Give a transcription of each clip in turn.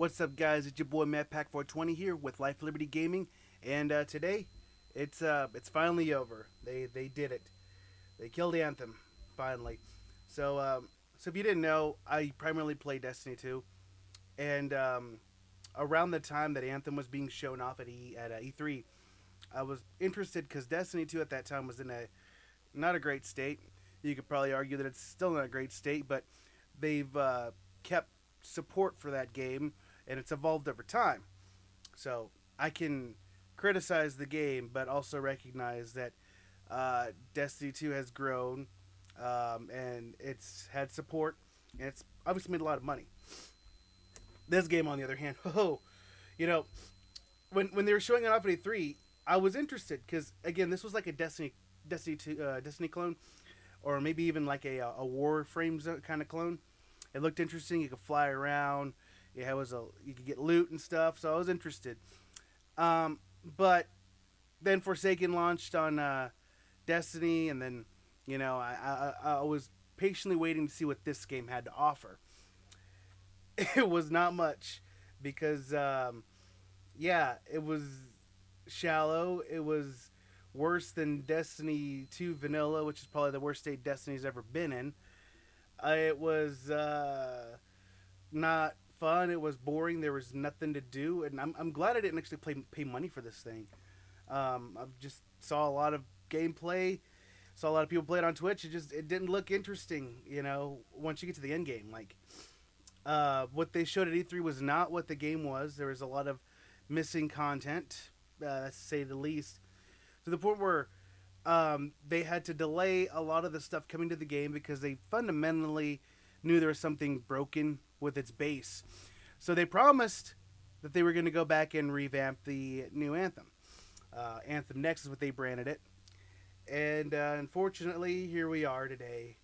What's up, guys? It's your boy Matt Pack 420 here with Life Liberty Gaming, and today it's finally over. They did it. They killed Anthem finally. So if you didn't know, I primarily play Destiny 2, and around the time that Anthem was being shown off at E3, I was interested because Destiny 2 at that time was in a not a great state. You could probably argue that it's still not a great state, but they've kept support for that game and it's evolved over time. So I can criticize the game, but also recognize that Destiny 2 has grown and it's had support and it's obviously made a lot of money. This game, on the other hand, you know, when they were showing it off at E3, I was interested because again, this was like a Destiny clone, or maybe even like a Warframe kind of clone. It looked interesting. You could fly around. You could get loot and stuff. So I was interested. But then Forsaken launched on Destiny, and then I was patiently waiting to see what this game had to offer. It was not much because it was shallow. It was worse than Destiny 2 Vanilla, which is probably the worst state Destiny's ever been in. It was not fun. It was boring. There was nothing to do, and I'm glad I didn't actually pay money for this thing. I just saw a lot of gameplay, saw a lot of people play it on Twitch. It didn't look interesting, once you get to the end game. Like what they showed at E3 was not what the game was. There was a lot of missing content, to say the least, to the point where they had to delay a lot of the stuff coming to the game because they fundamentally knew there was something broken with its base. So they promised that they were going to go back and revamp the new Anthem. Anthem Next is what they branded it. And unfortunately, here we are today.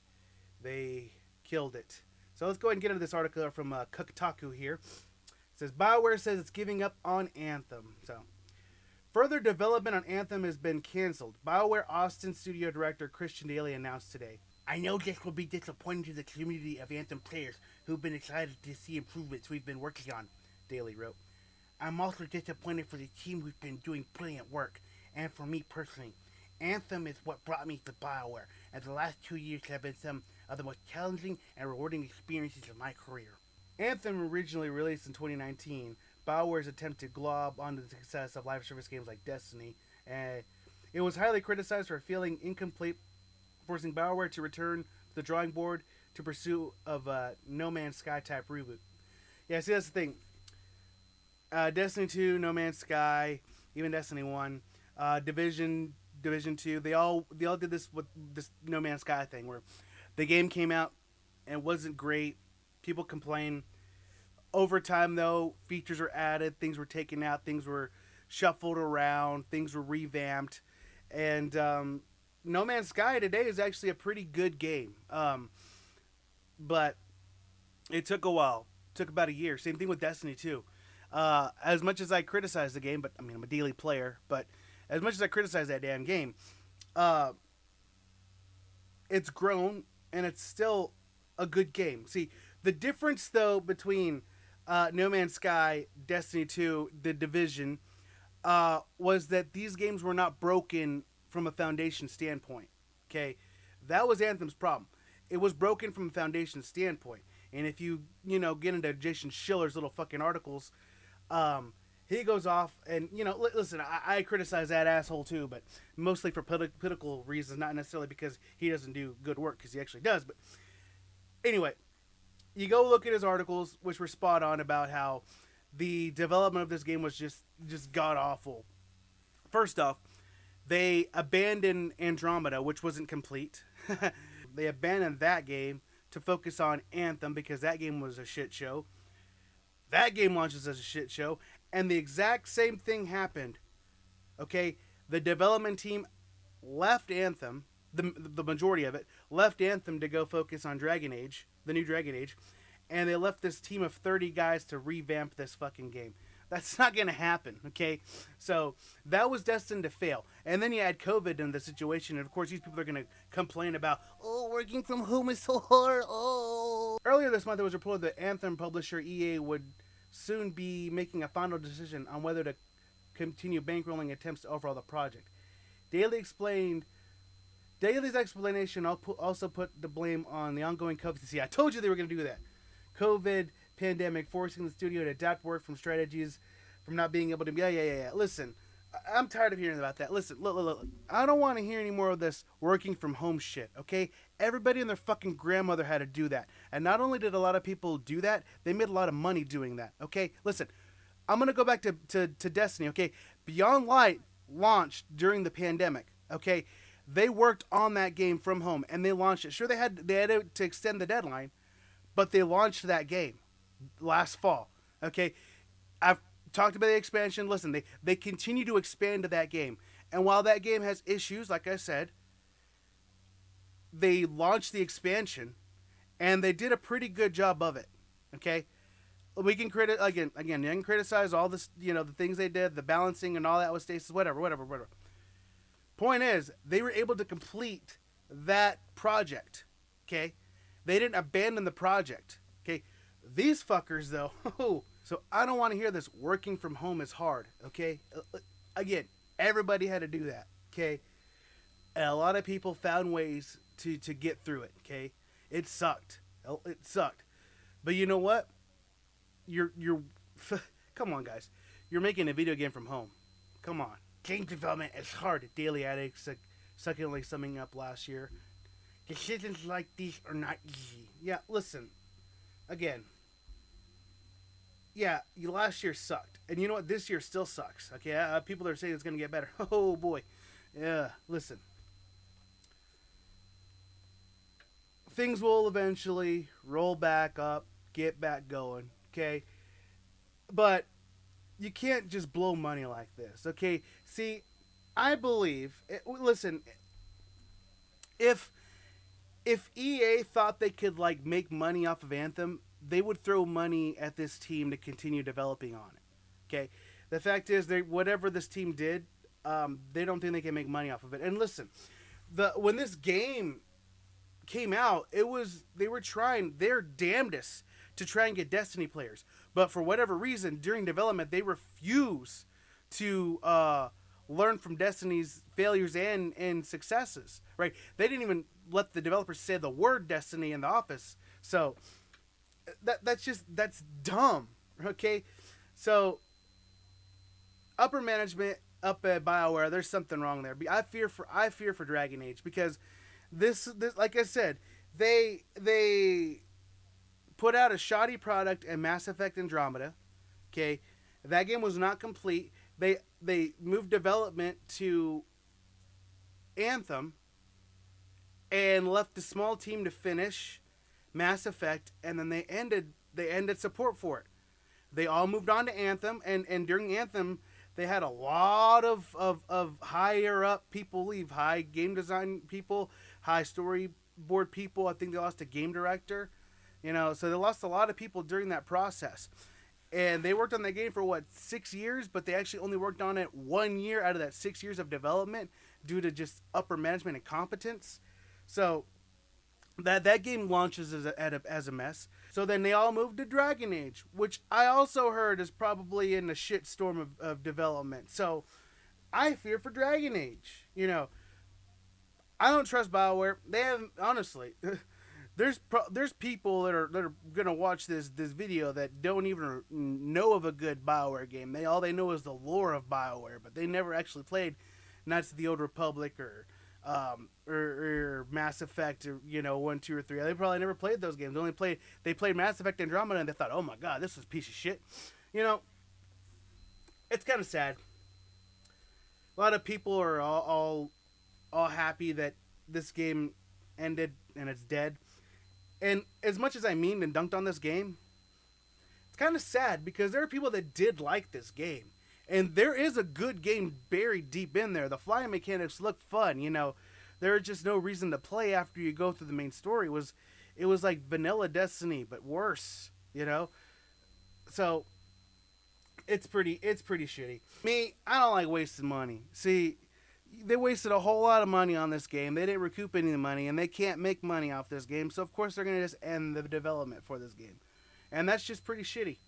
They killed it. So let's go ahead and get into this article from Kotaku here. It says, BioWare says it's giving up on Anthem. So, further development on Anthem has been canceled. BioWare Austin studio director Christian Daly announced today. I know this will be disappointing to the community of Anthem players who've been excited to see improvements we've been working on, Daly wrote. I'm also disappointed for the team who's been doing brilliant work, and for me personally. Anthem is what brought me to BioWare, and the last 2 years have been some of the most challenging and rewarding experiences of my career. Anthem, originally released in 2019, BioWare's attempt to glob onto the success of live service games like Destiny, and it was highly criticized for feeling incomplete, forcing BioWare to return to the drawing board to pursue of a No Man's Sky type reboot. Yeah, see, that's the thing. Destiny 2, No Man's Sky, even Destiny 1, Division 2, they all did this with this No Man's Sky thing where the game came out and wasn't great. People complain. Over time, though, features were added, things were taken out, things were shuffled around, things were revamped, and No Man's Sky today is actually a pretty good game. But it took a while. It took about a year. Same thing with Destiny 2. As much as I criticize the game, but I mean, I'm a daily player, but as much as I criticize that damn game, it's grown and it's still a good game. See, the difference though between No Man's Sky, Destiny 2, The Division, was that these games were not broken from a foundation standpoint. Okay, that was Anthem's problem. It was broken from a foundation standpoint. And if you get into Jason Schiller's little fucking articles, he goes off and listen. I criticize that asshole too, but mostly for political reasons, not necessarily because he doesn't do good work, because he actually does. But anyway, you go look at his articles, which were spot on about how the development of this game was just god awful. First off, they abandoned Andromeda, which wasn't complete. They abandoned that game to focus on Anthem because that game was a shit show. That game launches as a shit show, and the exact same thing happened. Okay, the development team left Anthem, the majority of it, left Anthem to go focus on Dragon Age, the new Dragon Age, and they left this team of 30 guys to revamp this fucking game. That's not going to happen, okay? So that was destined to fail. And then you add COVID in the situation, and of course these people are going to complain about, working from home is so hard, Earlier this month, it was reported that Anthem publisher EA would soon be making a final decision on whether to continue bankrolling attempts to overhaul the project. Daly explained Daly's explanation also put the blame on the ongoing COVID. See, I told you they were going to do that. COVID pandemic forcing the studio to adapt work from strategies from not being able to. Yeah. Listen, I'm tired of hearing about that. Listen, look. I don't want to hear any more of this working from home shit, okay? Everybody and their fucking grandmother had to do that. And not only did a lot of people do that, they made a lot of money doing that, okay? Listen, I'm going to go back to Destiny, okay? Beyond Light launched during the pandemic, okay? They worked on that game from home and they launched it. Sure, they had to extend the deadline, but they launched that game last fall, okay? I've talked about the expansion. Listen, they continue to expand to that game. And while that game has issues, like I said, they launched the expansion and they did a pretty good job of it, okay? We can again, you can criticize all this, the things they did, the balancing and all that with stasis, whatever. Point is, they were able to complete that project, okay? They didn't abandon the project, okay? These fuckers, though, so I don't want to hear this working from home is hard, okay? Again, everybody had to do that, okay? And a lot of people found ways to get through it, okay? It sucked. But you know what? You're come on, guys. You're making a video game from home. Come on. Game development is hard. Daily Addicts succinctly summing up last year. Decisions like these are not easy. Yeah, listen. Again. Yeah, last year sucked. And you know what? This year still sucks. Okay, people are saying it's going to get better. Oh, boy. Yeah, listen. Things will eventually roll back up, get back going. Okay? But you can't just blow money like this, okay? See, I believe... Listen, if EA thought they could, make money off of Anthem, they would throw money at this team to continue developing on it, okay? The fact is, whatever this team did, they don't think they can make money off of it. And listen, when this game came out, they were trying their damnedest to try and get Destiny players. But for whatever reason, during development, they refuse to learn from Destiny's failures and successes, right? They didn't even let the developers say the word Destiny in the office. So that's dumb, okay? So upper management up at BioWare, there's something wrong there. I fear for Dragon Age because this like I said, they put out a shoddy product in Mass Effect Andromeda. Okay, that game was not complete. They moved development to Anthem and left a small team to finish Mass Effect, and then they ended support for it. They all moved on to Anthem, and during Anthem, they had a lot of higher up people leave, high game design people, high storyboard people. I think they lost a game director. So they lost a lot of people during that process. And they worked on that game for, 6 years? But they actually only worked on it 1 year out of that 6 years of development due to just upper management incompetence. So that game launches as a mess. So then they all moved to Dragon Age, which I also heard is probably in a shitstorm of development. So I fear for Dragon Age. I don't trust BioWare. They have, honestly... There's people that are gonna watch this video that don't even know of a good BioWare game. All they know is the lore of BioWare, but they never actually played Knights of the Old Republic or Mass Effect or 1, 2, or 3. They probably never played those games. They played Mass Effect Andromeda and they thought, oh my god, this is a piece of shit. It's kind of sad. A lot of people are all happy that this game ended and it's dead. And as much as I mean and dunked on this game, it's kind of sad because there are people that did like this game. And there is a good game buried deep in there. The flying mechanics look fun, There is just no reason to play after you go through the main story. It was like vanilla Destiny, but worse, So, it's pretty shitty. Me, I don't like wasting money. See... They wasted a whole lot of money on this game. They didn't recoup any of the money, and they can't make money off this game. So, of course, they're going to just end the development for this game. And that's just pretty shitty.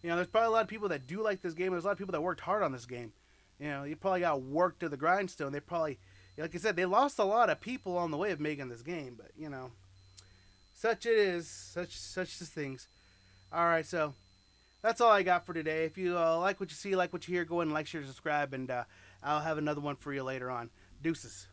There's probably a lot of people that do like this game. There's a lot of people that worked hard on this game. You probably got worked to the grindstone. They probably, like I said, they lost a lot of people on the way of making this game. But such it is. Such the things. All right, so that's all I got for today. If you like what you see, like what you hear, go ahead and like, share, subscribe, and I'll have another one for you later on. Deuces.